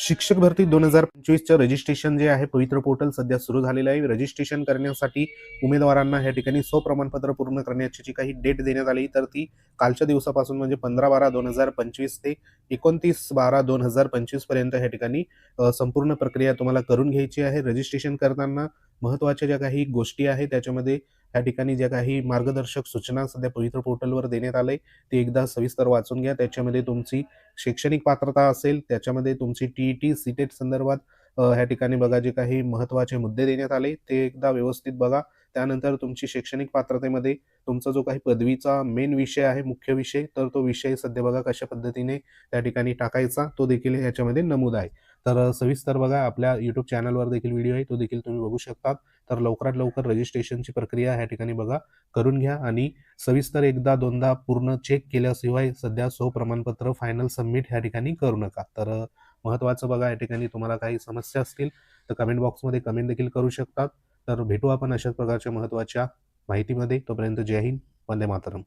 शिक्षक भरती 2025चं रजिस्ट्रेशन जे आहे पवित्र पोर्टल सध्या सुरू झालेलं आहे. रजिस्ट्रेशन करण्यासाठी उमेदवारांना या ठिकाणी स्वप्रमाणपत्र पूर्ण करण्याची जी काही डेट देण्यात आली तर ती कालच्या दिवसापासून म्हणजे 15/12/2025 ते 29/12/2025 पर्यंत या ठिकाणी संपूर्ण प्रक्रिया तुम्हाला करून घ्यायची आहे. रजिस्ट्रेशन करताना महत्त्वाच्या ज्या काही गोष्टी आहेत त्याच्यामध्ये या ठिकाणी ज्या काही मार्गदर्शक सूचना सध्या पवित्र पोर्टलवर देण्यात आले ते एकदा सविस्तर वाचून घ्या. त्याच्यामध्ये तुमची शैक्षणिक पात्रता असेल, त्याच्यामध्ये तुमची टी-ई-टी, सी-टेट संदर्भात ह्या ठिकाणी बघा जे काही महत्त्वाचे मुद्दे देण्यात आले ते एकदा व्यवस्थित बघा. त्यानंतर तुमची शैक्षणिक पात्रतेमध्ये तुमचा जो काही पदवीचा मेन विषय आहे, मुख्य विषय, तर तो विषय सध्या बघा कशा पद्धतीने त्या ठिकाणी टाकायचा तो देखील याच्यामध्ये नमूद आहे. तर सविस्तर बघा आपल्या YouTube चॅनलवर देखील व्हिडिओ आहे, तो देखील तुम्ही बघू शकता. तर लवकरात लवकर रजिस्ट्रेशनची प्रक्रिया ह्या ठिकाणी बघा करून घ्या आणि सविस्तर एकदा दोनदा पूर्ण चेक केल्याशिवाय सध्या प्रमाणपत्र फायनल सबमिट ह्या ठिकाणी करू नका. तर महत्त्वाचं बघा या ठिकाणी तुम्हाला काही समस्या असतील तर कमेंट बॉक्समध्ये कमेंट देखील करू शकतात. तर भेटू आपण अशाच प्रकारच्या महत्त्वाच्या माहितीमध्ये. तोपर्यंत जय हिंद, वंदे मातरम.